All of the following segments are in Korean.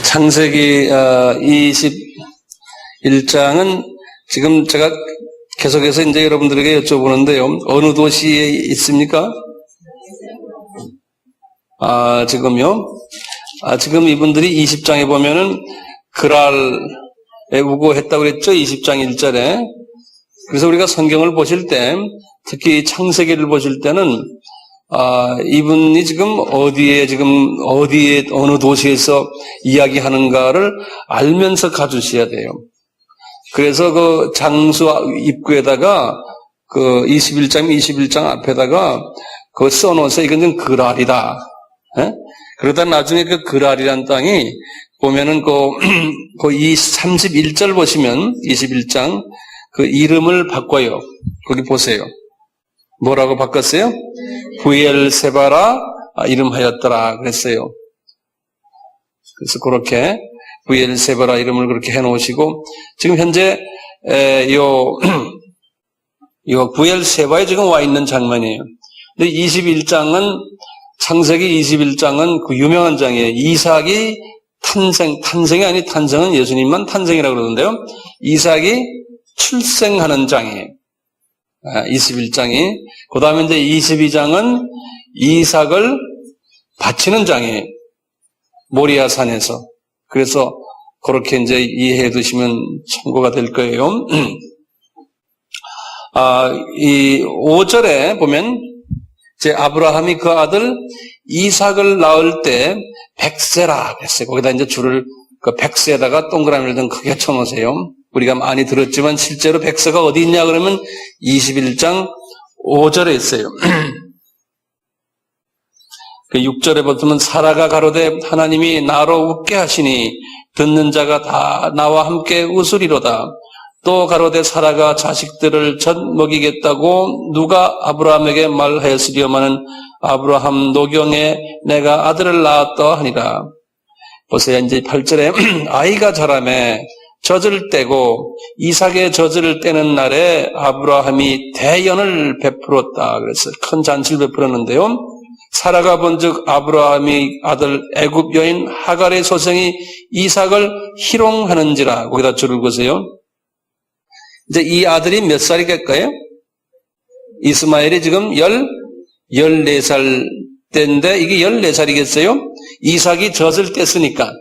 창세기 21장은 지금 제가 계속해서 이제 여러분들에게 여쭤보는데요. 어느 도시에 있습니까? 지금요? 지금 이분들이 20장에 보면은 그랄에 우거했다고 그랬죠? 20장 1절에. 그래서 우리가 성경을 보실 때, 특히 창세기를 보실 때는 이분이 지금 어디에 어느 도시에서 이야기하는가를 알면서 가주셔야 돼요. 그래서 그 장수 입구에다가 그 21장 앞에다가 그거 써놓으세요. 이건 좀 그랄이다. 예? 그러다 나중에 그 그랄이란 땅이 보면은 이 31절 보시면 21장 그 이름을 바꿔요. 거기 보세요. 뭐라고 바꿨어요? 부엘세바라 이름하였더라 그랬어요. 그래서 그렇게 부엘세바라 이름을 그렇게 해놓으시고 지금 현재 요 부엘세바에 지금 와 있는 장면이에요. 근데 21장은 창세기 21장은 그 유명한 장이에요. 이삭이 탄생이 아니 탄생은 예수님만 탄생이라고 그러는데요. 이삭이 출생하는 장이에요. 21장이. 그 다음에 이제 22장은 이삭을 바치는 장이에요. 모리아 산에서. 그래서 그렇게 이제 이해해 두시면 참고가 될 거예요. 이 5절에 보면 이제 아브라함이 그 아들 이삭을 낳을 때 백세라 했어요. 거기다 이제 줄을 그 백세에다가 동그라미를 좀 크게 쳐놓으세요. 우리가 많이 들었지만 실제로 백세가 어디 있냐 그러면 21장 5절에 있어요. 그 6절에 보면 사라가 가로되 하나님이 나로 웃게 하시니 듣는 자가 다 나와 함께 웃으리로다. 또 가로되 사라가 자식들을 젖 먹이겠다고 누가 아브라함에게 말하였으리요마는 아브라함 노경에 내가 아들을 낳았다 하니라. 보세요. 이제 8절에 아이가 자라매 젖을 떼고 이삭의 젖을 떼는 날에 아브라함이 대연을 베풀었다. 그래서 큰 잔치를 베풀었는데요. 사라가 본즉 아브라함이 아들 애굽 여인 하갈의 소생이 이삭을 희롱하는지라. 거기다 줄을 그으세요. 이제 이 아들이 몇 살이겠까요? 이스마엘이 지금 14살 때인데 이게 14살이겠어요? 이삭이 젖을 뗐으니까.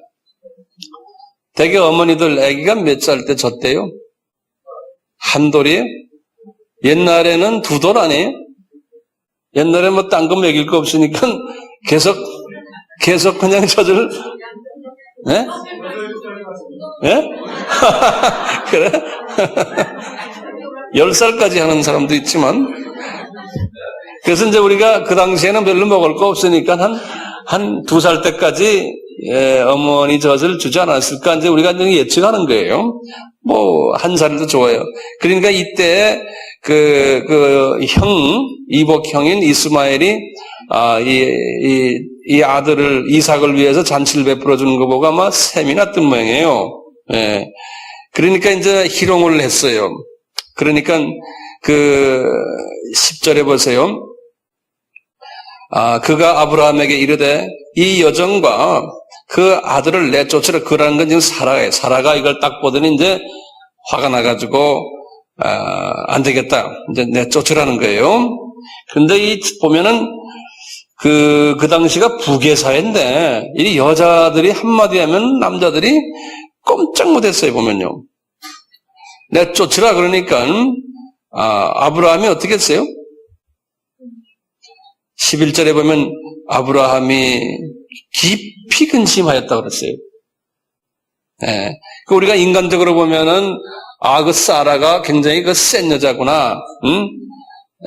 대개 어머니들 아기가 몇 살 때 젖대요? 한 돌이에요? 옛날에는 두 돌 아니에요? 옛날에 뭐 딴 거 먹일 거 없으니까 계속 그냥 젖을, 예? 예? 그래? 10살까지 하는 사람도 있지만, 그래서 이제 우리가 그 당시에는 별로 먹을 거 없으니까 한 2살 때까지 어머니 젖을 주지 않았을까 이제 우리가 예측하는 거예요. 뭐 1살도 좋아요. 그러니까 이때 이복 형인 이스마엘이 이 아들을 이삭을 위해서 잔치를 베풀어 주는 거 보고 아마 셈이 났던 모양이에요. 예. 그러니까 이제 희롱을 했어요. 그러니까 10절에 보세요. 그가 아브라함에게 이르되 이 여정과 그 아들을 내쫓으라. 그라는 건 지금 사라예요. 사라가 이걸 딱 보더니 이제 화가 나가지고 안 되겠다. 이제 내쫓으라는 거예요. 근데 보면은 그 당시가 부계사회인데 이 여자들이 한마디 하면 남자들이 꼼짝 못했어요. 보면요. 내쫓으라 그러니까 아브라함이 어떻게 했어요? 11절에 보면 아브라함이 깊이 근심하였다고 그랬어요. 예. 우리가 인간적으로 보면은 그 사라가 굉장히 센 여자구나. 응?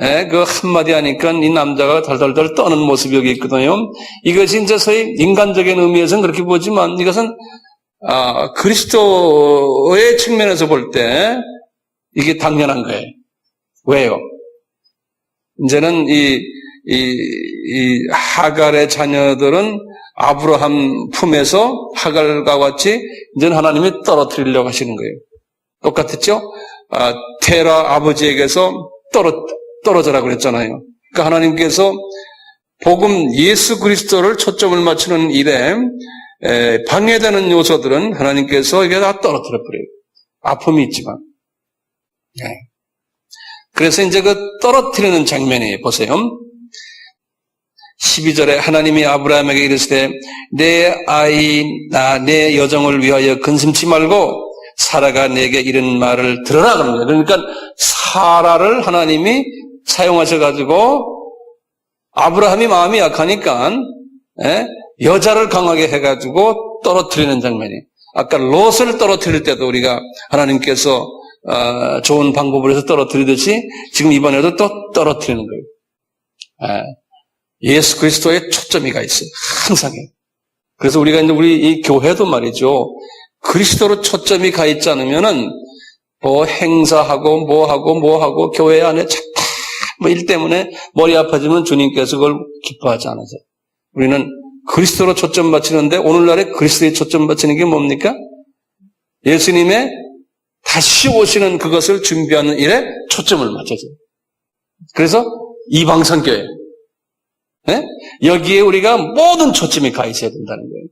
예, 한마디 하니까 이 남자가 덜덜덜 떠는 모습이 여기 있거든요. 이것이 이제 소위 인간적인 의미에서는 그렇게 보지만 이것은 그리스도의 측면에서 볼 때 이게 당연한 거예요. 왜요? 이제는 이 하갈의 자녀들은 아브라함 품에서 하갈과 같이 이제는 하나님이 떨어뜨리려고 하시는 거예요. 똑같았죠? 테라 아버지에게서 떨어져라 그랬잖아요. 그러니까 하나님께서 복음 예수 그리스도를 초점을 맞추는 일에 방해되는 요소들은 하나님께서 이게 다 떨어뜨려 버려요. 아픔이 있지만. 네. 그래서 이제 그 떨어뜨리는 장면이에요. 보세요. 12절에 하나님이 아브라함에게 이르시되 내 아이 내 여정을 위하여 근심치 말고 사라가 내게 이런 말을 들어라 그럽니다. 그러니까 사라를 하나님이 사용하셔가지고 아브라함이 마음이 약하니까 여자를 강하게 해가지고 떨어뜨리는 장면이에요. 아까 롯을 떨어뜨릴 때도 우리가 하나님께서 좋은 방법을 해서 떨어뜨리듯이 지금 이번에도 또 떨어뜨리는 거예요. 예수 그리스도의 초점이 가 있어요. 항상. 그래서 우리가 이제 우리 이 교회도 말이죠. 그리스도로 초점이 가 있지 않으면은 뭐 행사하고 뭐하고 교회 안에 자꾸 뭐 일 때문에 머리 아파지면 주님께서 그걸 기뻐하지 않으세요. 우리는 그리스도로 초점 맞추는데 오늘날에 그리스도에 초점 맞추는 게 뭡니까? 예수님의 다시 오시는 그것을 준비하는 일에 초점을 맞춰서. 그래서 이방선교회. 네? 여기에 우리가 모든 초점이 가 있어야 된다는 거예요.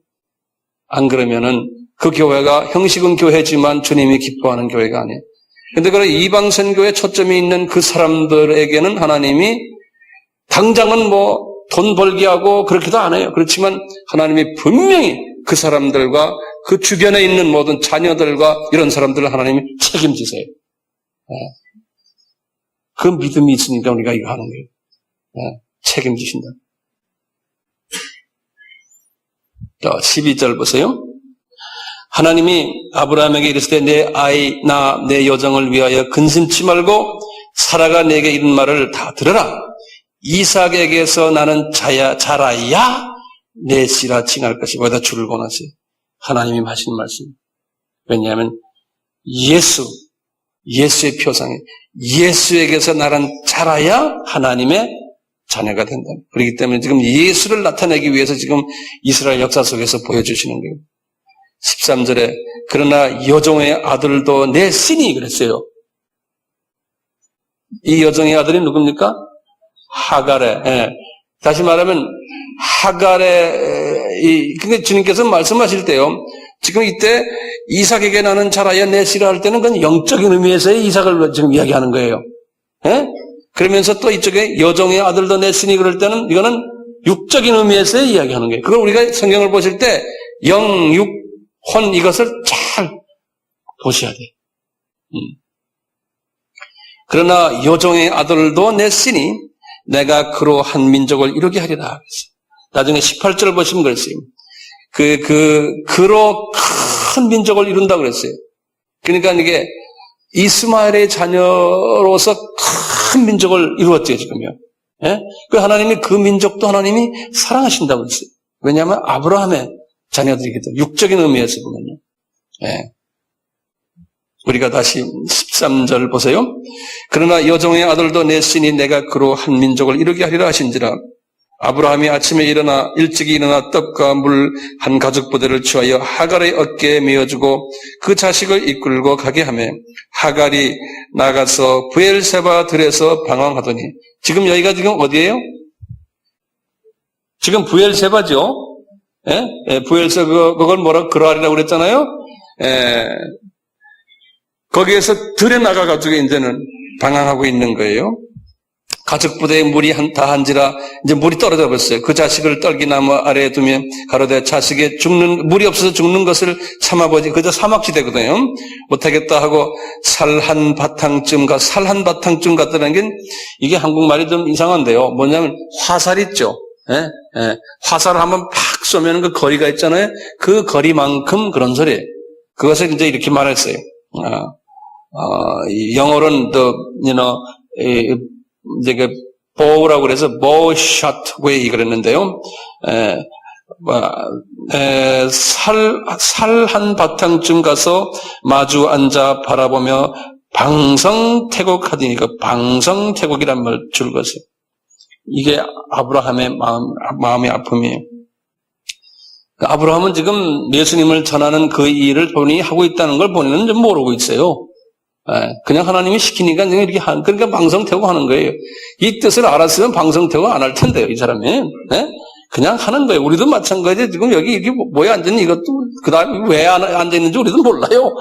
안 그러면은 그 교회가 형식은 교회지만 주님이 기뻐하는 교회가 아니에요. 근데 그 이방선교에 초점이 있는 그 사람들에게는 하나님이 당장은 뭐 돈 벌게 하고 그렇게도 안 해요. 그렇지만 하나님이 분명히 그 사람들과 그 주변에 있는 모든 자녀들과 이런 사람들을 하나님이 책임지세요. 그 믿음이 있으니까 우리가 이거 하는 거예요. 책임지신다. 자, 12절 보세요. 하나님이 아브라함에게 이르시되 내 아이 내 여정을 위하여 근심치 말고 사라가 내게 이른 말을 다 들으라. 이삭에게서 나는 자라야 내 씨라 칭할 것이고 여기다 줄을 권하세요. 하나님이 하시는 말씀. 왜냐하면 예수의 표상에 예수에게서 나는 자라야 하나님의 자녀가 된다. 그렇기 때문에 지금 예수를 나타내기 위해서 지금 이스라엘 역사 속에서 보여주시는 거예요. 13절에 그러나 여종의 아들도 내 신이 그랬어요. 이 여종의 아들이 누굽니까? 하갈의. 다시 말하면 하갈의 근데 주님께서 말씀하실 때요. 지금 이때 이삭에게 나는 자라야 내 씨라 할 때는 그건 영적인 의미에서의 이삭을 지금 이야기하는 거예요. 그러면서 또 이쪽에 여종의 아들도 내 신이 그럴 때는 이거는 육적인 의미에서의 이야기하는 거예요. 그걸 우리가 성경을 보실 때 영, 육, 혼 이것을 잘 보셔야 돼요. 그러나 여종의 아들도 내 신이 내가 그로 한 민족을 이루게 하리라. 나중에 18절을 보시면 그랬어요. 그로 큰 민족을 이룬다고 그랬어요. 그러니까 이게 이스마엘의 자녀로서 큰 민족을 이루었죠, 지금요. 그 하나님이 그 민족도 하나님이 사랑하신다고 그랬어요. 왜냐하면 아브라함의 자녀들이기 때문에, 육적인 의미에서 보면요. 우리가 다시 13절 보세요. 그러나 여종의 아들도 내 신이 내가 그로 한 민족을 이루게 하리라 하신지라. 아브라함이 아침에 일찍이 일어나 떡과 물 한 가죽 부대를 취하여 하갈의 어깨에 메어주고 그 자식을 이끌고 가게 하며 하갈이 나가서 브엘세바 들에서 방황하더니 지금 여기가 지금 어디예요? 지금 브엘세바죠? 브엘세바 그걸 뭐라고 그러하리라고 그랬잖아요? 거기에서 들에 나가가지고 이제는 방황하고 있는 거예요. 가죽부대에 물이 다 한지라 이제 물이 떨어져 버렸어요. 그 자식을 떨기나무 아래에 두며 가로되 자식의 물이 없어서 죽는 것을 참아보지. 그저 사막지대거든요. 못하겠다 하고 살 한 바탕쯤 갔다는 게 이게 한국말이 좀 이상한데요. 뭐냐면 화살 있죠. 화살을 한번 팍 쏘면 그 거리가 있잖아요. 그 거리만큼 그런 소리예요. 그것을 이제 이렇게 말했어요. 영어로는 이제 그 bow라고 그래서 bow shot way 그랬는데요. 살 한 바탕쯤 가서 마주 앉아 바라보며 방성태곡하더니 그 방성태곡이란 말 줄 것이에요. 이게 아브라함의 마음의 아픔이에요. 아브라함은 지금 예수님을 전하는 그 일을 본인이 하고 있다는 걸 본인은 좀 모르고 있어요. 그냥 하나님이 시키니까 이렇게 그러니까 방성태고 하는 거예요. 이 뜻을 알았으면 방성태고 안 할 텐데요, 이 사람이. 그냥 하는 거예요. 우리도 마찬가지예요. 지금 여기 이게 뭐에 앉았니? 이것도 그 다음에 왜 앉아있는지 우리도 몰라요.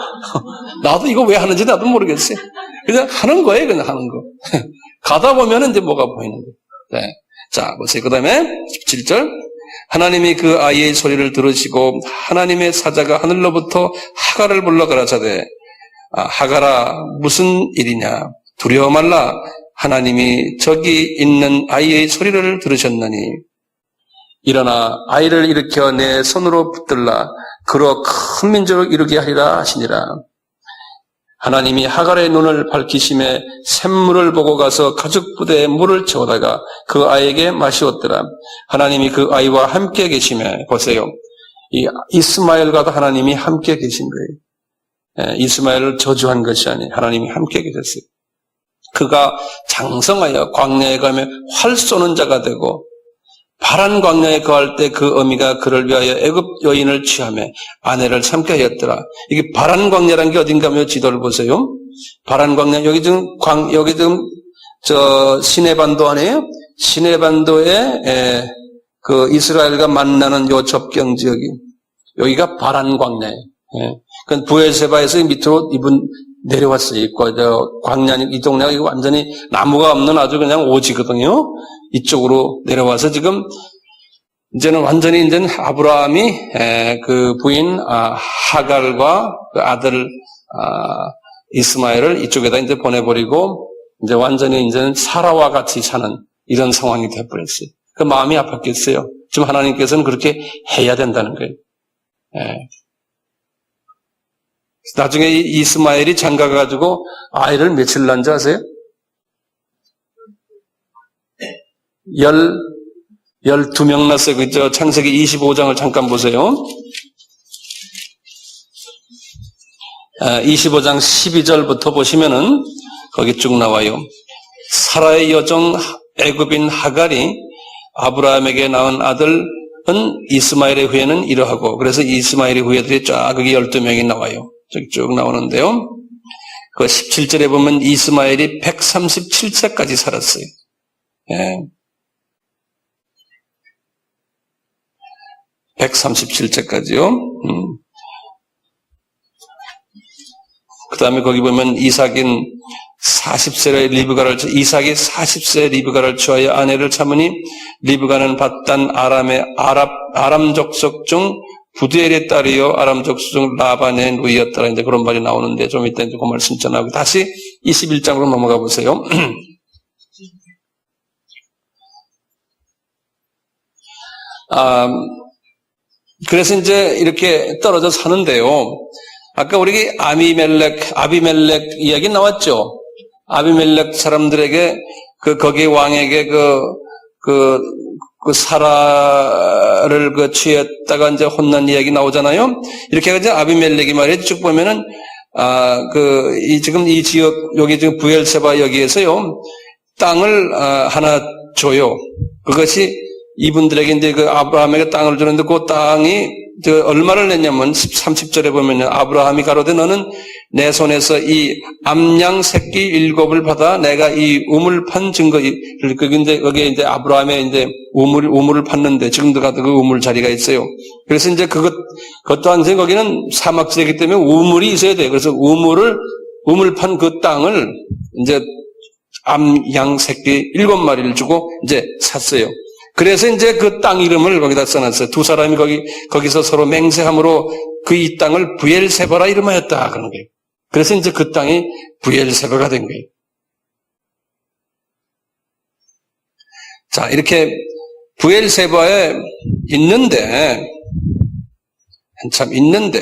나도 이거 왜 하는지 나도 모르겠어요. 그냥 하는 거예요. 그냥 하는 거. 가다 보면 이제 뭐가 보이는 거예요. 네. 자, 보세요. 그 다음에 17절. 하나님이 그 아이의 소리를 들으시고 하나님의 사자가 하늘로부터 하갈을 불러 가라사대 하갈아 무슨 일이냐 두려워 말라 하나님이 저기 있는 아이의 소리를 들으셨느니 일어나 아이를 일으켜 내 손으로 붙들라 그로 큰 민족을 이루게 하리라 하시니라. 하나님이 하갈의 눈을 밝히심에 샘물을 보고 가서 가죽 부대에 물을 채우다가 그 아이에게 마시었더라. 하나님이 그 아이와 함께 계심에 보세요. 이 이스마엘과도 하나님이 함께 계신 거예요. 이스마엘을 저주한 것이 아니에요. 하나님이 함께 계셨어요. 그가 장성하여 광야에 가며 활 쏘는 자가 되고 파란 광야에 거할 때 그 어미가 그를 위하여 애굽 여인을 취하며 아내를 삼게 하였더라. 이게 파란 광야라는 게 어딘가 하면 지도를 보세요. 파란 광야 여기 지금 저 시내반도 아니에요? 시내반도에 그 이스라엘과 만나는 요 접경 지역이 여기가 파란 광야예요. 그 부엘세바에서 밑으로 이분 내려왔어요. 광야 이 동네가 이거 완전히 나무가 없는 아주 그냥 오지거든요. 이쪽으로 내려와서 지금 이제는 완전히 이제는 아브라함이 그 부인 하갈과 그 아들 이스마엘을 이쪽에다 이제 보내버리고 이제 완전히 이제는 사라와 같이 사는 이런 상황이 되어버렸어요. 그 마음이 아팠겠어요. 지금 하나님께서는 그렇게 해야 된다는 거예요. 나중에 이스마엘이 장가가가지고 아이를 며칠 낳은지 아세요? 12명 낳았어요. 그죠? 창세기 25장을 잠깐 보세요. 25장 12절부터 보시면은 거기 쭉 나와요. 사라의 여종 애굽인 하갈이 아브라함에게 낳은 아들은 이스마엘의 후예는 이러하고 그래서 이스마엘의 후예들이 쫙 거기 12명이 나와요. 저기 쭉 나오는데요. 그 17절에 보면 이스마엘이 137세까지 살았어요. 137세까지요. 그 다음에 거기 보면 이삭이 40세 리브가를 취하여 아내를 참으니 리브가는 밧단 아람 족속 중 부두엘의 딸이요 아람 족속 중 라반의 누이였더라. 이제 그런 말이 나오는데 좀 이따 이제 그 말씀 전하고 다시 21장으로 넘어가 보세요. 그래서 이제 이렇게 떨어져 사는데요. 아까 우리 아비멜렉 이야기 나왔죠. 아비멜렉 사람들에게 거기 왕에게 사라를 취했다가 이제 혼난 이야기 나오잖아요. 이렇게 해서 아비멜렉이 말이에요. 쭉 보면은 지금 이 지역 여기 지금 부엘세바 여기에서요 땅을 하나 줘요. 그것이 이분들에게 이제 그 아브라함에게 땅을 주는데 그 땅이 얼마를 냈냐면 30절에 보면요. 아브라함이 가로되 너는 내 손에서 이 암양 새끼 7을 받아 내가 이 우물 판 증거를 거기에 이제 아브라함의 이제 우물을 팠는데 지금도 가도 그 우물 자리가 있어요. 그래서 이제 그것 또한 거기는 사막지대이기 때문에 우물이 있어야 돼요. 그래서 우물 판 그 땅을 이제 암양 새끼 7마리를 주고 이제 샀어요. 그래서 이제 그 땅 이름을 거기다 써놨어요. 두 사람이 거기서 서로 맹세함으로 그 이 땅을 부엘세바라 이름하였다. 그런 거예요. 그래서 이제 그 땅이 부엘세바가 된 거예요. 자, 이렇게 부엘세바에 한참 있는데,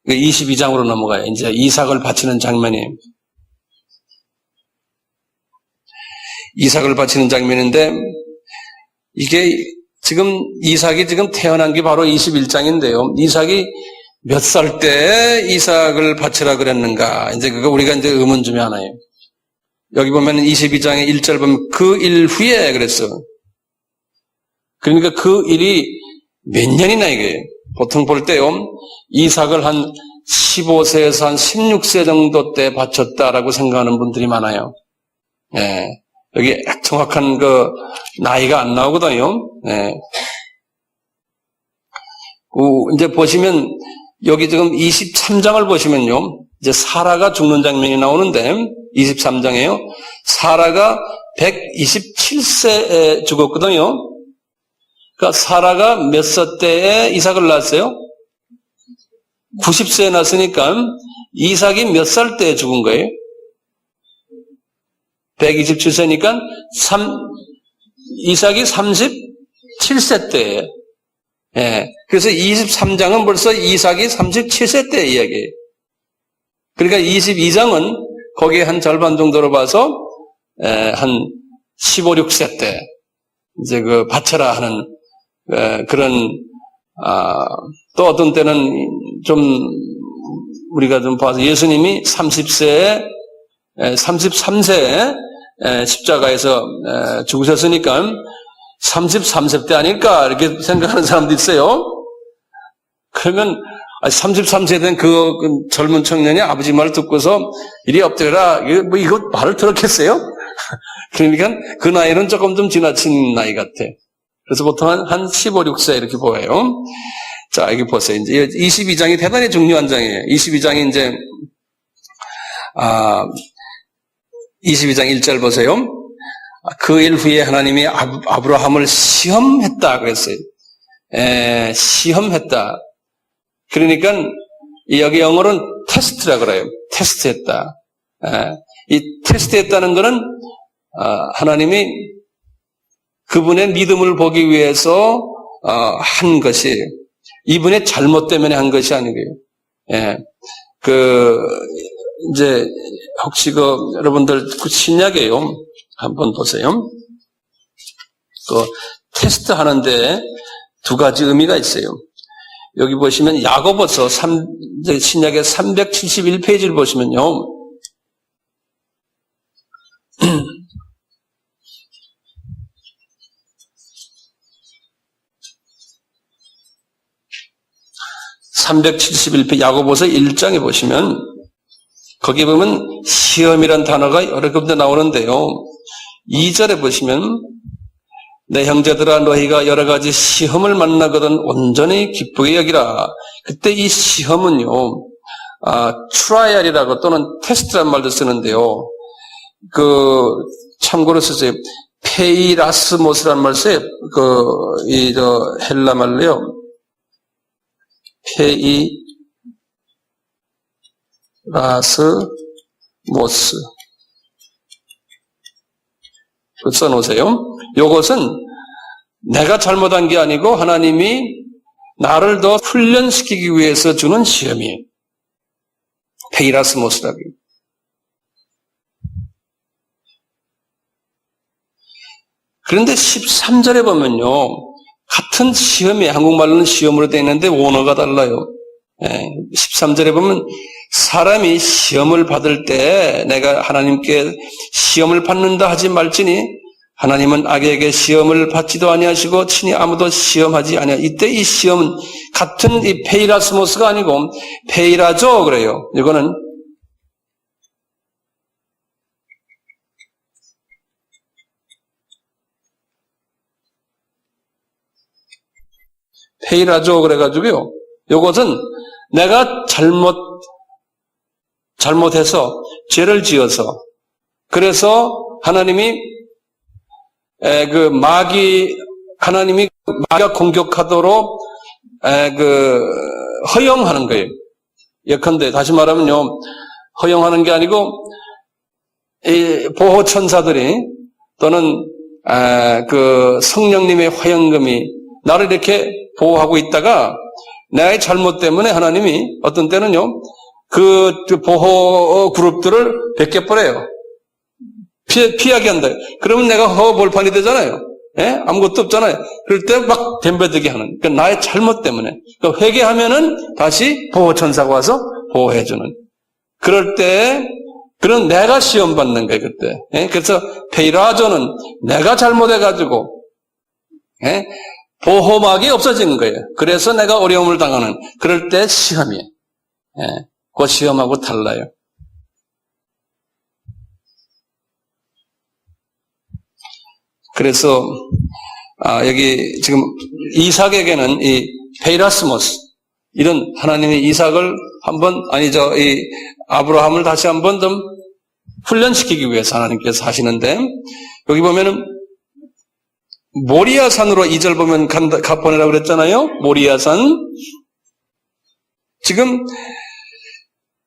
22장으로 넘어가요. 이제 이삭을 바치는 장면이에요. 이삭을 바치는 장면인데, 이게 지금 이삭이 지금 태어난 게 바로 21장인데요. 이삭이 몇 살 때 이삭을 바치라 그랬는가? 이제 그거 우리가 이제 의문 중에 하나예요. 여기 보면 22장의 1절 보면 그 일 후에 그랬어. 그러니까 그 일이 몇 년이나 이게 보통 볼 때요. 이삭을 한 15세에서 한 16세 정도 때 바쳤다라고 생각하는 분들이 많아요. 예. 여기 정확한 그 나이가 안 나오거든요. 네. 이제 보시면 여기 지금 23장을 보시면요. 이제 사라가 죽는 장면이 나오는데 23장에요. 사라가 127세에 죽었거든요. 그러니까 사라가 몇 살 때에 이삭을 낳았어요? 90세에 낳았으니까 이삭이 몇 살 때에 죽은 거예요? 127세니까 이삭이 37세 때예요. 예. 그래서 23장은 벌써 이삭이 37세 때 이야기예요. 그러니까 22장은 거기에 한 절반 정도로 봐서 한 15, 16세 때 이제 그 바쳐라 하는 그런 또 어떤 때는 좀 우리가 좀 봐서 예수님이 33세에 십자가에서 죽으셨으니까 33세 때 아닐까 이렇게 생각하는 사람도 있어요. 그러면 33세 된 그 젊은 청년이 아버지 말을 듣고서 이리 엎드려라 이거 말을 들었겠어요? 그러니까 그 나이는 조금 좀 지나친 나이 같아. 그래서 보통 한 15, 16세 이렇게 보여요. 자, 여기 보세요. 이제 22장이 대단히 중요한 장이에요. 22장이 이제 22장 1절 보세요. 그 일 후에 하나님이 아브라함을 시험했다 그랬어요. 시험했다. 그러니까 여기 영어로는 테스트라 그래요. 테스트했다. 이 테스트했다는 것은 하나님이 그분의 믿음을 보기 위해서 한 것이 이분의 잘못 때문에 한 것이 아니고요. 이제 혹시 여러분들 신약이에요. 한번 보세요. 테스트 하는데 두 가지 의미가 있어요. 여기 보시면 야고보서 신약의 371페이지를 보시면요. (371페이지) 야고보서 1장에 보시면 거기 보면 시험이란 단어가 여러 군데 나오는데요. 2절에 보시면 내 형제들아 너희가 여러 가지 시험을 만나거든 온전히 기쁘게 여기라. 그때 이 시험은요. 트라이얼이라고 또는 테스트란 말도 쓰는데요. 참고로 쓰세요. 페이라스모스라는 말 써요. 헬라 말로요. 페이라스모스. 써놓으세요. 이것은 내가 잘못한 게 아니고 하나님이 나를 더 훈련시키기 위해서 주는 시험이에요. 페이라스모스라고. 그런데 13절에 보면요. 같은 시험이 한국말로는 시험으로 되어 있는데 원어가 달라요. 13절에 보면 사람이 시험을 받을 때 내가 하나님께 시험을 받는다 하지 말지니 하나님은 악에게 시험을 받지도 아니하시고 친히 아무도 시험하지 아니하. 이때 이 시험은 같은 이 페이라스모스가 아니고 페이라죠 그래요. 이거는 페이라죠 그래가지고요. 이것은 내가 잘못해서 죄를 지어서 그래서 하나님이 하나님이 마귀가 공격하도록 허용하는 거예요. 예컨대 다시 말하면요, 허용하는 게 아니고 이 보호 천사들이 또는 성령님의 화영금이 나를 이렇게 보호하고 있다가 나의 잘못 때문에 하나님이 어떤 때는요 그 보호 그룹들을 벗겨버려요. 피하게 한다. 그러면 내가 허벌판이 되잖아요. 아무것도 없잖아요. 그럴 때 막 덤벼들게 하는. 그러니까 나의 잘못 때문에. 그러니까 회개하면은 다시 보호천사가 와서 보호해주는. 그럴 때, 그런 내가 시험받는 거예요, 그때. 그래서 페이라조는 내가 잘못해가지고, 보호막이 없어지는 거예요. 그래서 내가 어려움을 당하는. 그럴 때 시험이에요. 그 시험하고 달라요. 그래서 여기 지금 이삭에게는 이 페이라스모스, 이런 하나님의 이삭을 이 아브라함을 다시 한번 좀 훈련시키기 위해서 하나님께서 하시는데, 여기 보면은 모리아산으로 2절 보면 가보내라고 그랬잖아요. 모리아산. 지금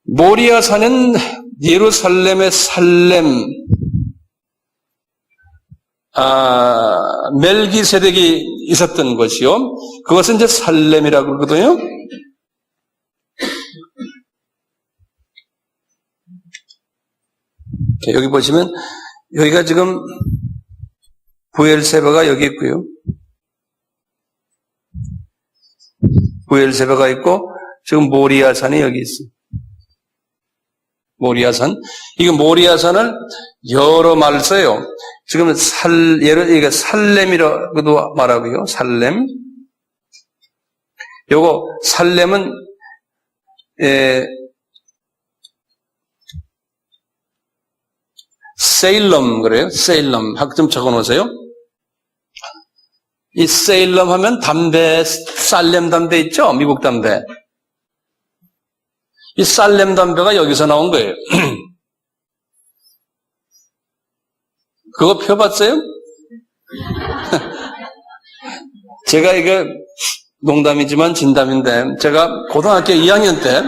모리아산은 예루살렘의 살렘, 멜기세덱이 있었던 것이요. 그것은 이제 살렘이라고 그러거든요. 여기 보시면, 여기가 지금 부엘세바가 여기 있고요. 부엘세바가 있고, 지금 모리아산이 여기 있어요. 모리아산. 이거 모리아산을 여러 말을 써요. 지금 이게 살렘이라고도 말하고요. 살렘. 요거, 살렘은, 세일럼 그래요. 세일럼. 학점 적어 놓으세요. 이 세일럼 하면 담배, 살렘 담배 있죠? 미국 담배. 이 살렘 담배가 여기서 나온 거예요. 그거 펴봤어요? 제가 이게 농담이지만 진담인데, 제가 고등학교 2학년 때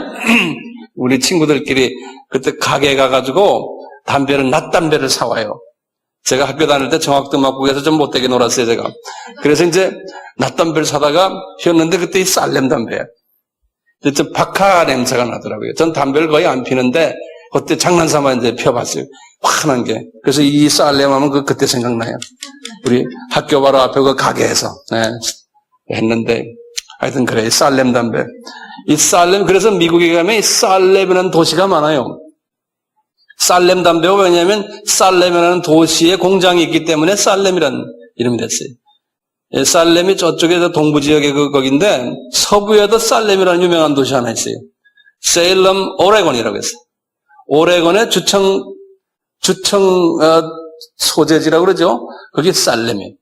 우리 친구들끼리 그때 가게에 가가지고 낫담배를 사와요. 제가 학교 다닐 때 정학등막국에서 좀 못되게 놀았어요, 제가. 그래서 이제 낫담배를 사다가 피웠는데 그때 이 살렘 담배야. 좀 박하 냄새가 나더라고요. 전 담배를 거의 안 피는데 그때 장난삼아 이제 펴봤어요. 환한 게. 그래서 이 살렘 하면 그때 생각나요. 우리 학교 바로 앞에 그 가게에서 했는데, 하여튼 그래, 살렘 담배. 이 살렘, 그래서 미국에 가면 이 살렘이라는 도시가 많아요. 살렘 담배가 왜냐하면 살렘이라는 도시에 공장이 있기 때문에 살렘이라는 이름이 됐어요. 살렘이 저쪽에서 동부 지역의 거긴데, 서부에도 살렘이라는 유명한 도시 하나 있어요. 세일럼, 오레곤이라고 했어요. 오레곤의 주청 소재지라고 그러죠. 거기 살렘이에요.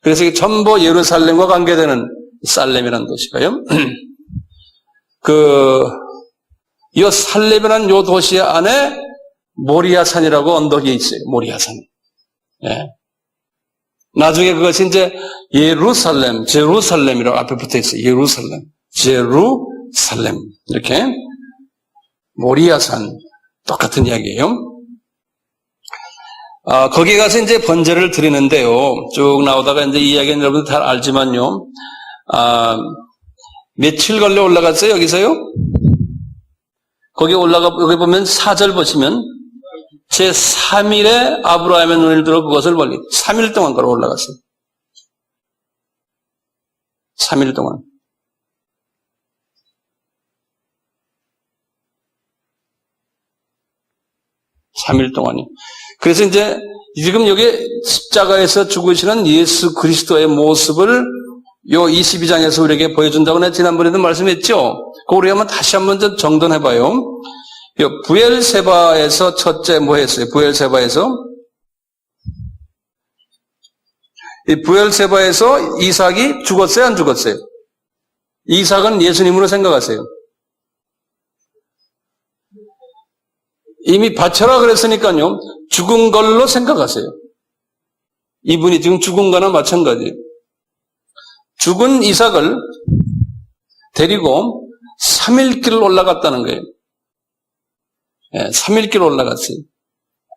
그래서 이게 전부 예루살렘과 관계되는 살렘이라는 도시가요. 이 살렘이라는 요 도시 안에 모리아산이라고 언덕이 있어요. 모리아산. 예. 나중에 그것이 이제 제루살렘이라고 앞에 붙어 있어요. 제루살렘. 이렇게. 모리아산. 똑같은 이야기예요. 거기 가서 이제 번제를 드리는데요. 쭉 나오다가 이제 이 이야기는 여러분들 다 알지만요. 며칠 걸려 올라갔어요, 여기서요? 여기 보면 4절 보시면, 제3일에 아브라함의 눈을 들어 그것을 벌리. 3일 동안 걸어 올라갔어요. 3일 동안. 동안이요. 그래서 이제 지금 여기 십자가에서 죽으시는 예수 그리스도의 모습을 요 22장에서 우리에게 보여준다고 내가 지난번에도 말씀했죠. 그거 우리 한번 다시 한번 좀 정돈해봐요. 요 부엘세바에서 첫째 뭐 했어요? 이 부엘세바에서 이삭이 죽었어요? 안 죽었어요? 이삭은 예수님으로 생각하세요. 이미 바쳐라 그랬으니까요. 죽은 걸로 생각하세요. 이분이 지금 죽은 거나 마찬가지예요. 죽은 이삭을 데리고 3일 길 올라갔다는 거예요. 3일 길 올라갔어요.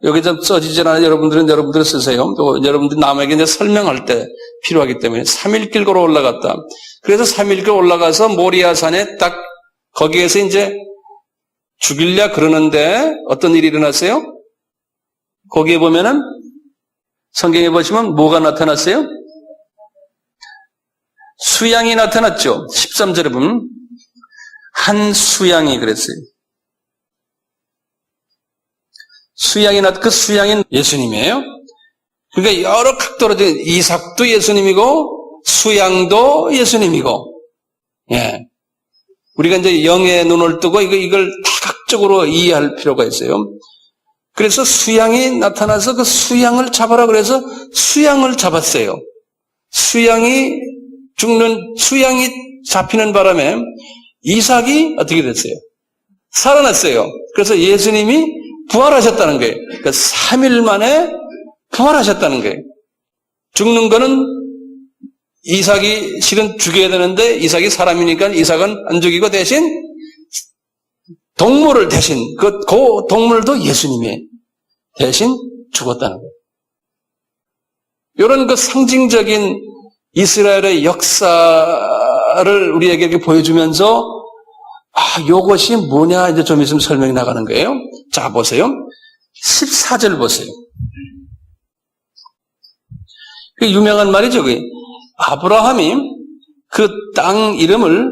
여기 좀 써지지 않아요. 여러분들 쓰세요. 또 여러분들 남에게 이제 설명할 때 필요하기 때문에 3일 길 걸어 올라갔다. 그래서 3일 길 올라가서 모리아산에 딱 거기에서 이제 죽이려 그러는데 어떤 일이 일어났어요? 거기에 보면은 성경에 보시면 뭐가 나타났어요? 수양이 나타났죠. 13절에 보면 한 수양이 그랬어요. 그 수양인 예수님이에요. 그러니까 여러 각도로 이삭도 예수님이고 수양도 예수님이고, 예. 우리가 이제 영의 눈을 뜨고 이걸 다각적으로 이해할 필요가 있어요. 그래서 수양이 나타나서 그 수양을 잡아라 그래서 수양을 잡았어요. 수양이 잡히는 바람에 이삭이 어떻게 됐어요? 살아났어요. 그래서 예수님이 부활하셨다는 거예요. 그러니까 3일 만에 부활하셨다는 거예요. 죽는 거는 이삭이 실은 죽여야 되는데 이삭이 사람이니까 이삭은 안 죽이고 대신 동물을 대신 그 동물도 예수님이 대신 죽었다는 거예요. 이런 그 상징적인 이스라엘의 역사를 우리에게 이렇게 보여주면서 이것이 뭐냐 이제 좀 있으면 설명이 나가는 거예요. 자, 보세요. 14절 보세요. 그 유명한 말이죠. 아브라함이 그 땅 이름을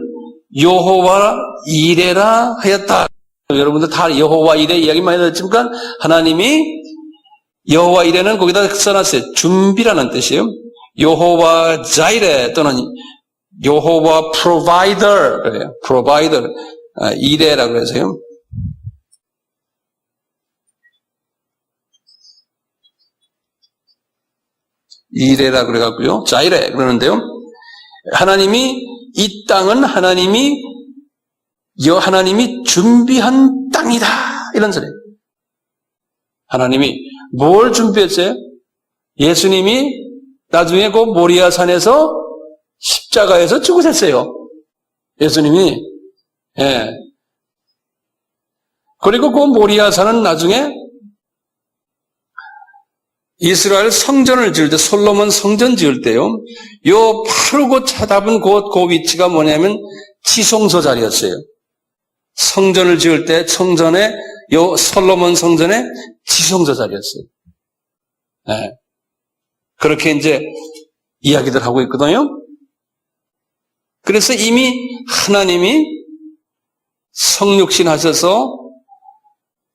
여호와 이레라 하였다. 여러분들 다 여호와 이레 이야기 많이 들었지만 하나님이 여호와 이레는 거기다 써놨어요. 준비라는 뜻이에요. 여호와 자이레 또는 여호와 프로바이더 그래요. 프로바이더 이레라고 그래서요. 이레라 그래갖고요. 자이레 그러는데요. 하나님이 이 땅은 하나님이 준비한 땅이다 이런 소리예요. 하나님이 뭘 준비했어요? 예수님이 나중에 그 모리아산에서 십자가에서 죽으셨어요. 예수님이. 예. 그리고 그 모리아산은 나중에 이스라엘 성전을 지을 때, 솔로몬 성전 지을 때요, 바로 그 찾아본 그 위치가 뭐냐면 지성소 자리였어요. 성전을 지을 때 성전에, 솔로몬 성전의 지성소 자리였어요. 네. 그렇게 이제 이야기들 하고 있거든요. 그래서 이미 하나님이 성육신 하셔서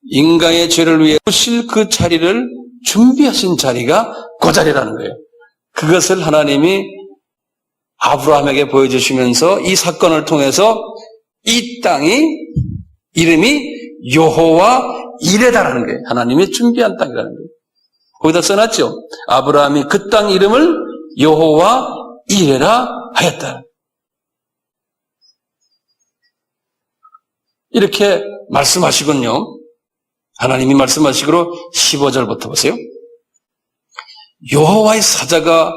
인간의 죄를 위해 오실 그 자리를 준비하신 자리가 그 자리라는 거예요. 그것을 하나님이 아브라함에게 보여주시면서 이 사건을 통해서 이 땅이 이름이 여호와 이레다라는 거예요. 하나님이 준비한 땅이라는 거예요. 거기다 써놨죠. 아브라함이 그 땅 이름을 여호와 이레라 하였다. 이렇게 말씀하시군요. 하나님이 말씀하시기로 15절부터 보세요. 여호와의 사자가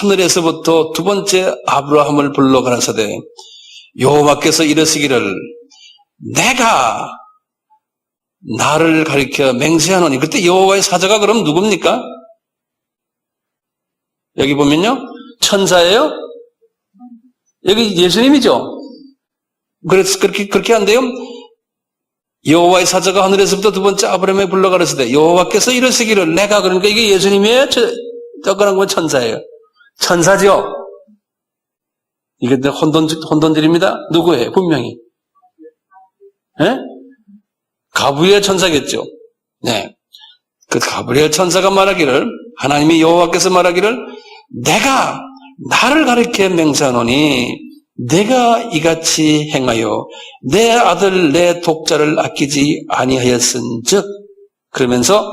하늘에서부터 두 번째 아브라함을 불러 가라사대 여호와께서 이르시기를 내가 나를 가리켜 맹세하노니. 그때 여호와의 사자가 그럼 누굽니까? 여기 보면요. 천사예요? 여기 예수님이죠? 그래서 그렇게 한대요. 여호와의 사자가 하늘에서부터 두 번째 아브라함에 불러가라사대 여호와께서 이르시기를 내가 그러니까 이게 예수님이에요? 저거는 건 천사예요. 천사죠? 이게 혼돈들입니다. 누구예요? 분명히. 예? 가브리엘 천사겠죠. 네. 그 가브리엘 천사가 말하기를 하나님이 여호와께서 말하기를 내가 나를 가리켜 맹세하노니 내가 이같이 행하여 내 아들 내 독자를 아끼지 아니하였은즉 그러면서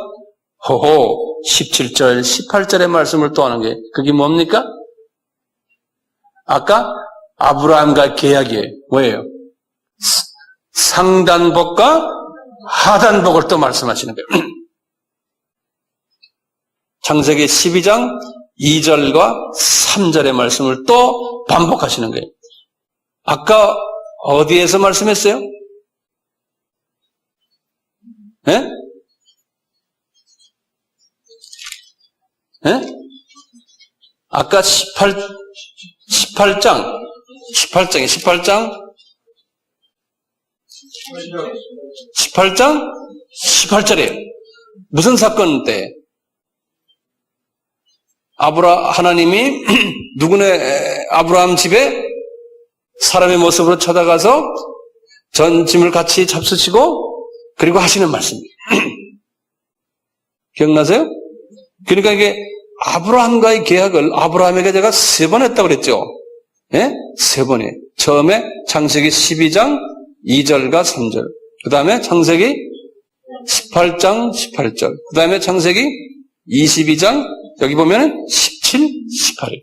호호 17절 18절의 말씀을 또 하는 게 그게 뭡니까? 아까 아브라함과 계약이에요. 뭐예요? 상단복과 하단복을 또 말씀하시는 거예요. 창세기 12장 2절과 3절의 말씀을 또 반복하시는 거예요. 아까 어디에서 말씀했어요? 예? 예? 아까 18장 18절이에요. 무슨 사건 때? 하나님이 누구네 아브라함 집에 사람의 모습으로 찾아가서 전 짐을 같이 잡수시고 그리고 하시는 말씀이에요. 기억나세요? 그러니까 이게 아브라함과의 계약을 아브라함에게 제가 3번 했다고 그랬죠. 예? 3번이에요. 처음에 창세기 12장 2절과 3절. 그 다음에 창세기 18장 18절. 그 다음에 창세기 22장 여기 보면 17, 18.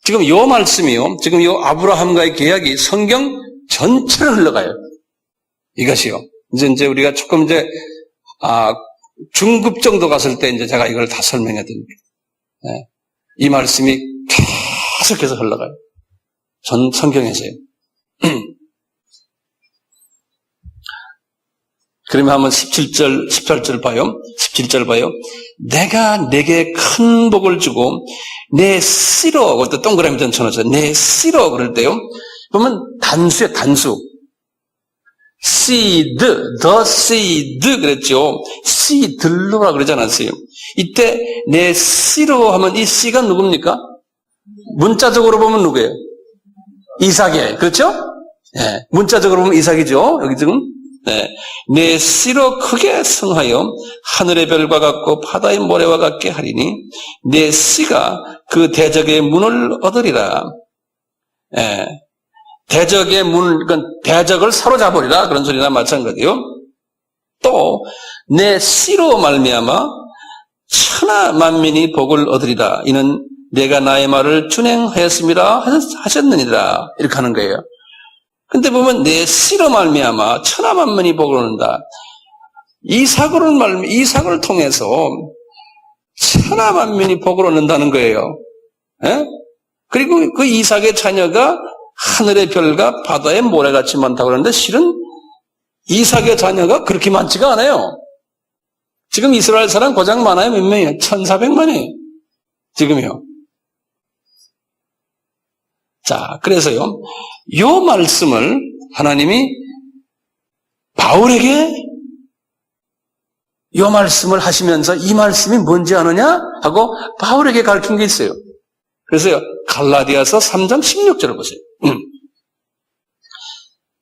지금 요 말씀이요. 지금 요 아브라함과의 계약이 성경 전체를 흘러가요. 이것이요. 이제 우리가 조금 중급 정도 갔을 때 이제 제가 이걸 다 설명해 드립니다. 네. 이 말씀이 계속해서 흘러가요. 전 성경에서요. 그러면 한번 18절 봐요. 17절 봐요. 내가 내게 큰 복을 주고 내 씨로, 그것도 동그라미 전 쳐놓죠. 내 씨로 그럴 때요. 보면 단수예요, 단수. seed, the seed 그랬죠. seed로라 그러지 않았어요. 이때 내 씨로 하면 이 씨가 누굽니까? 문자적으로 보면 누구예요? 이삭이에요. 그렇죠? 네. 문자적으로 보면 이삭이죠. 여기 지금. 네. 내 씨로 크게 성하여 하늘의 별과 같고 바다의 모래와 같게 하리니 내 씨가 그 대적의 문을 얻으리라. 네. 대적의 문, 그러니까 대적을 사로잡으리라 그런 소리나 마찬가지요. 또 내 씨로 말미암아 천하 만민이 복을 얻으리라. 이는 내가 나의 말을 준행하였습니다 하셨느니라. 이렇게 하는 거예요. 근데 보면 내 씨로 말미암아 천하 만민이 복을 얻는다. 이삭을 통해서 천하 만민이 복을 얻는다는 거예요. 예? 그리고 그 이삭의 자녀가 하늘의 별과 바다의 모래같이 많다고 그러는데 실은 이삭의 자녀가 그렇게 많지가 않아요. 지금 이스라엘 사람 고작 많아요. 몇 명이에요? 1,400만이에요. 지금요. 자, 그래서요. 요 말씀을 하나님이 바울에게 요 말씀을 하시면서 이 말씀이 뭔지 아느냐? 하고 바울에게 가르친 게 있어요. 그래서요. 갈라디아서 3장 16절을 보세요.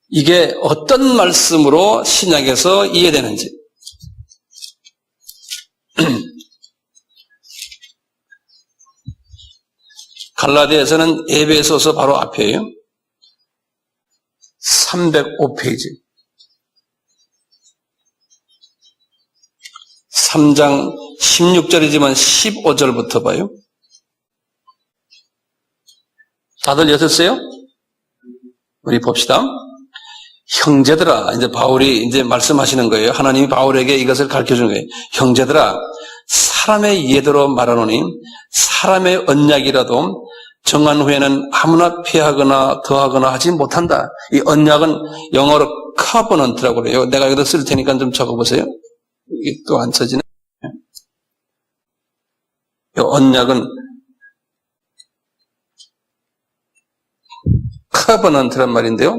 이게 어떤 말씀으로 신약에서 이해되는지. 갈라디아서는 에베소서 바로 앞이에요. 305페이지. 3장 16절이지만 15절부터 봐요. 다들 여셨어요? 우리 봅시다. 형제들아, 이제 바울이 이제 말씀하시는 거예요. 하나님이 바울에게 이것을 가르쳐 주는 거예요. 형제들아, 사람의 예대로 말하노니 사람의 언약이라도 정한 후에는 아무나 피하거나 더하거나 하지 못한다. 이 언약은 영어로 covenant라고 그래요. 내가 여기다 쓸 테니까 좀 적어보세요. 이게 또 안 써지네. 이 언약은 covenant란 말인데요.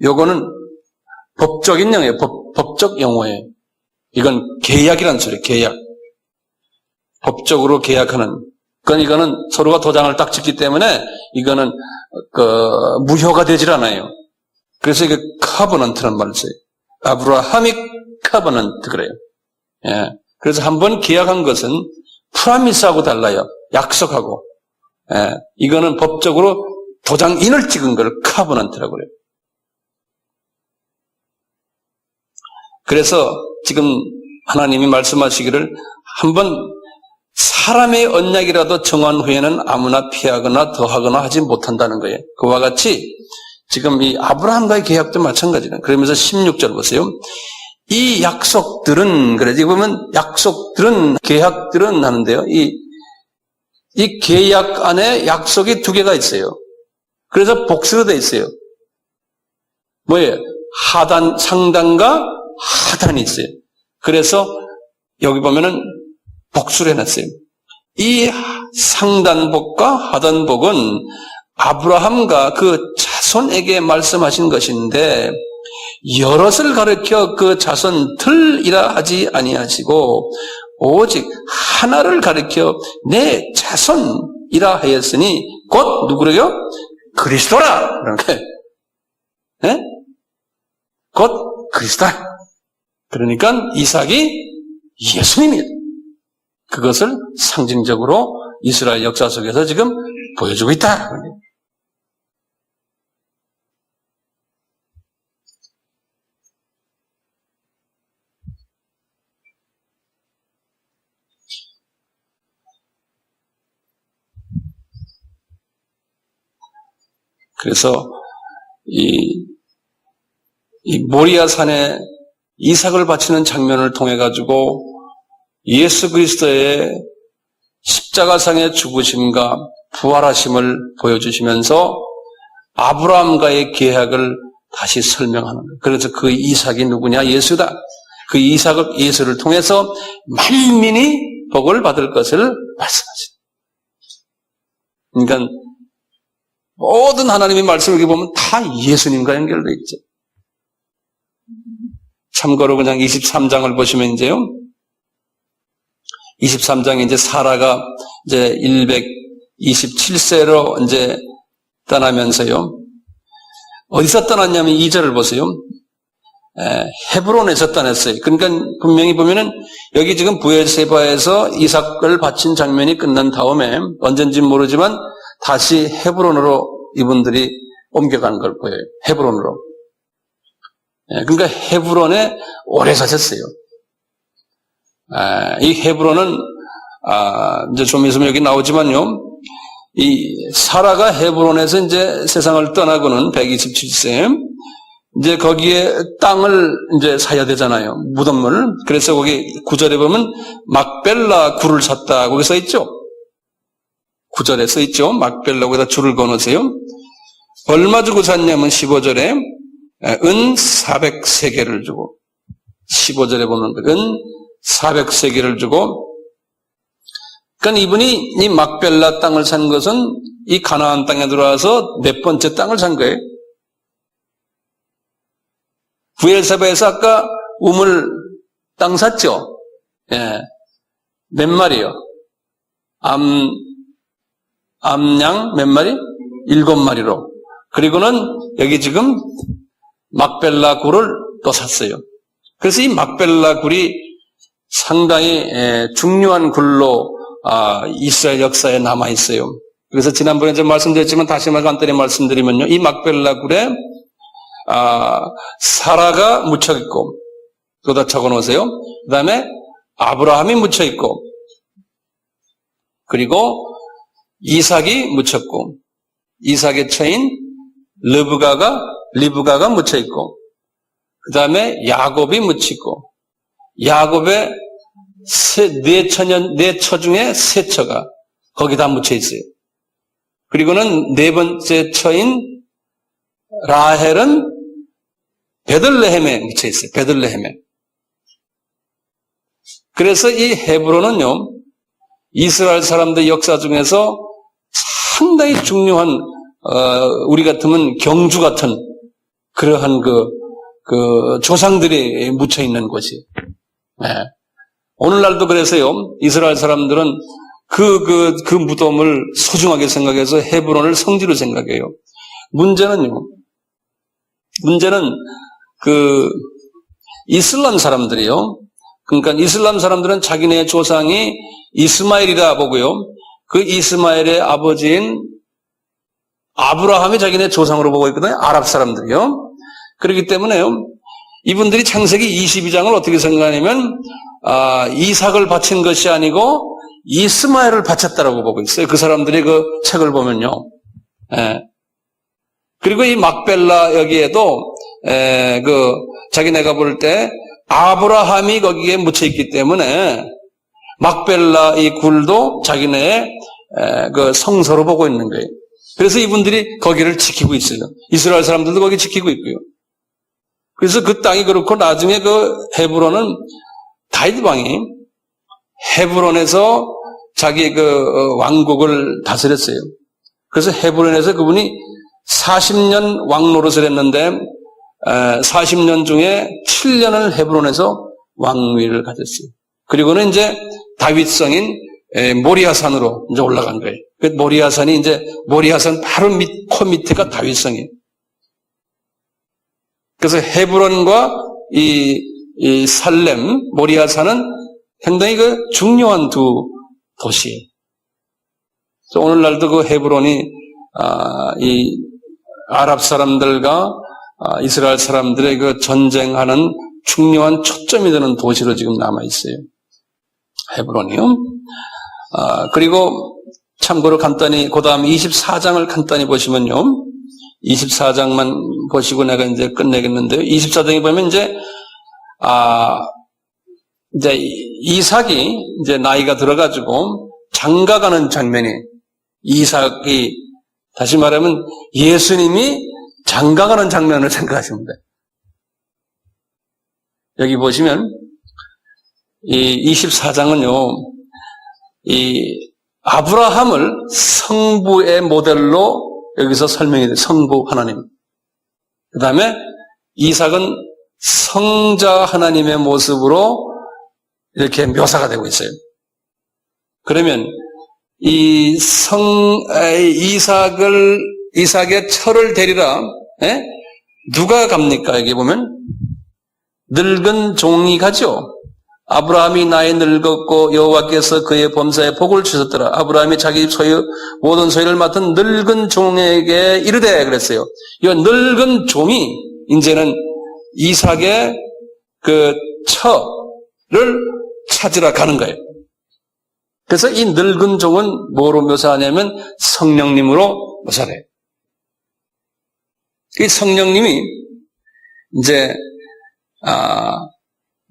요거는 법적인 용어예요. 법적 용어예요. 이건 계약이란 소리예요. 계약. 법적으로 계약하는. 그건 이거는 서로가 도장을 딱 찍기 때문에 이거는 무효가 되질 않아요. 그래서 이게 covenant란 말을 써요. 아브라함이 covenant 그래요. 예. 그래서 한번 계약한 것은 프라미스하고 달라요. 약속하고. 예. 이거는 법적으로 도장인을 찍은 걸 covenant라고 그래요. 그래서 지금 하나님이 말씀하시기를 한번 사람의 언약이라도 정한 후에는 아무나 피하거나 더하거나 하지 못한다는 거예요. 그와 같이 지금 이 아브라함과의 계약도 마찬가지예요. 그러면서 16절 보세요. 이 약속들은, 그래서 보면 약속들은, 계약들은 하는데요. 이 계약 안에 약속이 두 개가 있어요. 그래서 복수로 되어 있어요. 뭐예요? 상단과 하단이 있어요. 그래서 여기 보면은 복수를 해놨어요. 이 상단복과 하단복은 아브라함과 그 자손에게 말씀하신 것인데 여럿을 가르쳐 그 자손들이라 하지 아니하시고 오직 하나를 가르쳐 내 자손이라 하였으니 곧 누구래요? 그리스도라. 이렇게. 네? 곧 그리스도라. 그러니까 이삭이 예수님이에요. 그것을 상징적으로 이스라엘 역사 속에서 지금 보여주고 있다. 그래서 이 모리아 산에 이삭을 바치는 장면을 통해 가지고 예수 그리스도의 십자가상의 죽으심과 부활하심을 보여주시면서 아브라함과의 계약을 다시 설명하는 거예요. 그래서 그 이삭이 누구냐? 예수다. 그 예수를 통해서 만민이 복을 받을 것을 말씀하십니다. 그러니까 모든 하나님의 말씀을 보면 다 예수님과 연결되어 있죠. 참고로 그냥 23장을 보시면 이제요. 23장에 이제 사라가 이제 127세로 이제 떠나면서요. 어디서 떠났냐면 2절을 보세요. 헤브론에서 떠났어요. 그러니까 분명히 보면은 여기 지금 브엘세바에서 이삭을 바친 장면이 끝난 다음에 언젠지는 모르지만 다시 헤브론으로 이분들이 옮겨가는 걸 보여요. 헤브론으로. 그러니까 헤브론에 오래 사셨어요. 이 헤브론은 이제 좀 있으면 여기 나오지만요. 이 사라가 헤브론에서 이제 세상을 떠나고는 127세 이제 거기에 땅을 이제 사야 되잖아요. 무덤을. 그래서 거기 9절에 보면 막벨라 굴을 샀다. 거기 써 있죠. 9절에 써 있죠. 막벨라 거기다 줄을 거놓으세요. 얼마 주고 샀냐면 15절에 은 400세겔을 주고 15절에 보면 은 400세겔을 주고 그러니까 이분이 이 막벨라 땅을 산 것은 이 가나안 땅에 들어와서 몇 번째 땅을 산 거예요. 브엘세바에서 아까 우물 땅 샀죠? 예. 몇 마리요? 암양 몇 마리? 7마리로. 그리고는 여기 지금 막벨라 굴을 또 샀어요. 그래서 이 막벨라 굴이 상당히 중요한 굴로 이스라엘 역사에 남아 있어요. 그래서 지난번에 좀 말씀드렸지만 다시 한번 간단히 말씀드리면요, 이 막벨라 굴에 사라가 묻혀 있고, 또다 적어 놓으세요. 그 다음에 아브라함이 묻혀 있고, 그리고 이삭이 묻혔고, 이삭의 처인 리브가가 묻혀 있고, 그 다음에 야곱이 묻히고, 야곱의 네 처 중에 세 처가 거기다 묻혀 있어요. 그리고는 네 번째 처인 라헬은 베들레헴에 묻혀 있어요. 베들레헴에. 그래서 이 헤브론은요, 이스라엘 사람들 역사 중에서 상당히 중요한, 우리 같으면 경주 같은 그러한 그 조상들이 묻혀 있는 곳이에요. 네. 오늘날도 그래서요, 이스라엘 사람들은 그 무덤을 소중하게 생각해서 헤브론을 성지로 생각해요. 문제는 그 이슬람 사람들이요. 그러니까 이슬람 사람들은 자기네 조상이 이스마엘이라 보고요. 그 이스마엘의 아버지인 아브라함이 자기네 조상으로 보고 있거든요. 아랍 사람들이요. 그렇기 때문에요. 이분들이 창세기 22장을 어떻게 생각하냐면 이삭을 바친 것이 아니고 이스마엘을 바쳤다라고 보고 있어요. 그 사람들이 그 책을 보면요. 예. 그리고 이 막벨라 여기에도 자기네가 볼 때 아브라함이 거기에 묻혀 있기 때문에 막벨라 이 굴도 자기네의 그 성소로 보고 있는 거예요. 그래서 이분들이 거기를 지키고 있어요. 이스라엘 사람들도 거기 지키고 있고요. 그래서 그 땅이 그렇고 나중에 그 헤브론은 다윗 왕이 헤브론에서 자기 그 왕국을 다스렸어요. 그래서 헤브론에서 그분이 40년 왕 노릇을 했는데 40년 중에 7년을 헤브론에서 왕위를 가졌어요. 그리고는 이제 다윗성인 모리아산으로 이제 올라간 거예요. 그 모리아산 바로 코 밑에가 다윗성이에요. 그래서 헤브론과 이 살렘, 모리아산은 상당히 그 중요한 두 도시예요. 그래서 오늘날도 그 헤브론이 이 아랍 사람들과 이스라엘 사람들의 그 전쟁하는 중요한 초점이 되는 도시로 지금 남아 있어요. 헤브론이요. 그리고 참고로 간단히 그 다음 24장을 간단히 보시면요. 24장만 보시고 내가 이제 끝내겠는데요. 24장에 보면 이제 이삭이 이제 나이가 들어가지고 장가가는 장면이, 이삭이, 다시 말하면 예수님이 장가가는 장면을 생각하시면 돼요. 여기 보시면 이 24장은요, 이 아브라함을 성부의 모델로 여기서 설명이 돼요. 성부 하나님. 그 다음에 이삭은 성자 하나님의 모습으로 이렇게 묘사가 되고 있어요. 그러면 이삭의 철을 데리라, 누가 갑니까? 여기 보면 늙은 종이 가죠. 아브라함이 나이 늙었고 여호와께서 그의 범사에 복을 주셨더라. 아브라함이 자기 모든 소유를 맡은 늙은 종에게 이르되 그랬어요. 이 늙은 종이 이제는 이삭의 그 처를 찾으러 가는 거예요. 그래서 이 늙은 종은 뭐로 묘사하냐면 성령님으로 묘사를 해요. 이 성령님이 이제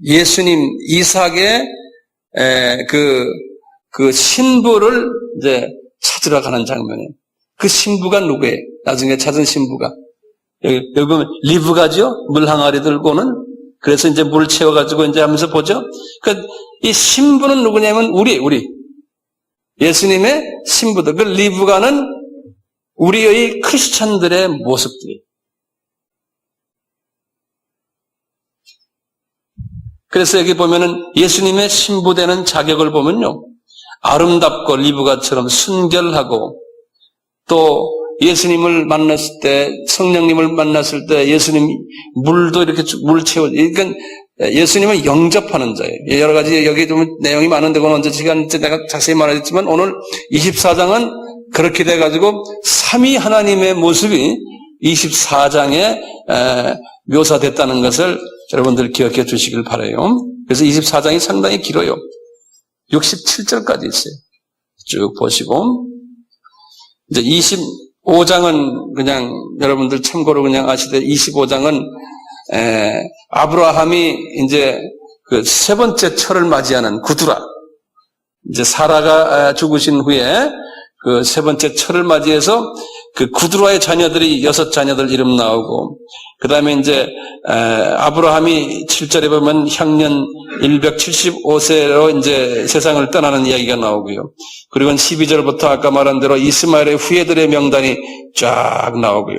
예수님 이삭의 그 신부를 이제 찾으러 가는 장면이에요. 그 신부가 누구예요? 나중에 찾은 신부가 여기 보면 리브가죠. 물 항아리 들고는, 그래서 이제 물 채워가지고 이제 하면서 보죠. 이 신부는 누구냐면 우리 예수님의 신부들. 그 리브가는 우리의 크리스찬들의 모습들이. 그래서 여기 보면은 예수님의 신부되는 자격을 보면요, 아름답고 리브가처럼 순결하고, 또 예수님을 만났을 때, 성령님을 만났을 때 예수님 물도 이렇게 물 채워, 그러니까 예수님을 영접하는 자예요. 여러 가지 여기 좀 내용이 많은데 그건 언제 시간 내가 자세히 말하겠지만, 오늘 24장은 그렇게 돼가지고 삼위 하나님의 모습이 24장에 묘사됐다는 것을 여러분들 기억해 주시길 바라요. 그래서 24장이 상당히 길어요. 67절까지 있어요. 쭉 보시고, 이제 25장은 그냥 여러분들 참고로 그냥 아시되, 25장은 아브라함이 이제 그 세 번째 철을 맞이하는 구두라, 이제 사라가 죽으신 후에 그 세 번째 철을 맞이해서 그 구두라의 자녀들이 6 자녀들 이름 나오고, 그 다음에 이제 아브라함이 7절에 보면 향년 175세로 이제 세상을 떠나는 이야기가 나오고요. 그리고 12절부터 아까 말한 대로 이스마엘의 후예들의 명단이 쫙 나오고요.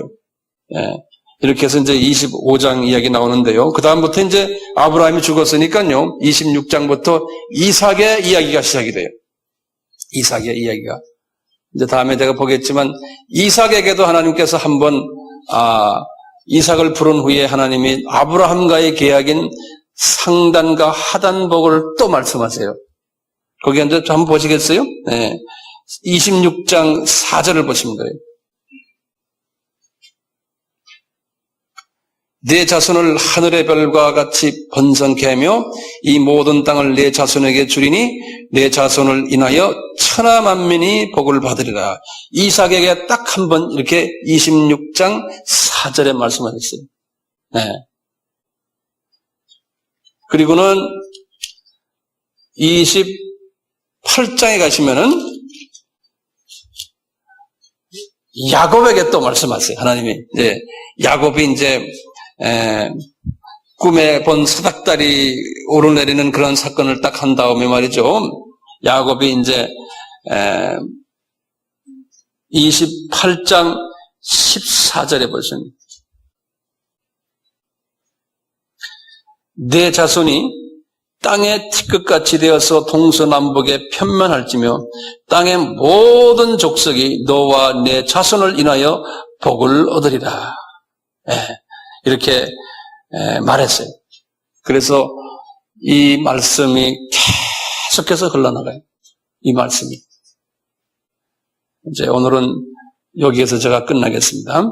이렇게 해서 이제 25장 이야기 나오는데요. 그 다음부터 이제 아브라함이 죽었으니까요, 26장부터 이삭의 이야기가 시작이 돼요. 이삭의 이야기가. 이제 다음에 내가 보겠지만, 이삭에게도 하나님께서 한번 이삭을 부른 후에 하나님이 아브라함과의 계약인 상단과 하단복을 또 말씀하세요. 거기 이제 한번 보시겠어요? 26장 4절을 보시면 돼요. 내 자손을 하늘의 별과 같이 번성케 하며 이 모든 땅을 내 자손에게 주리니 내 자손을 인하여 천하 만민이 복을 받으리라. 이삭에게 딱 한 번 이렇게 26장 4절에 말씀하셨어요. 그리고는 28장에 가시면은 야곱에게 또 말씀하세요. 하나님이 야곱이 이제 꿈에 본 사닥다리 오르내리는 그런 사건을 딱 한 다음에 말이죠. 야곱이 이제 28장 14절에 보시면 내 자손이 땅의 티끌같이 되어서 동서남북에 편만할지며 땅의 모든 족속이 너와 내 자손을 인하여 복을 얻으리라. 이렇게 말했어요. 그래서 이 말씀이 계속해서 흘러나가요. 이 말씀이. 이제 오늘은 여기에서 제가 끝나겠습니다.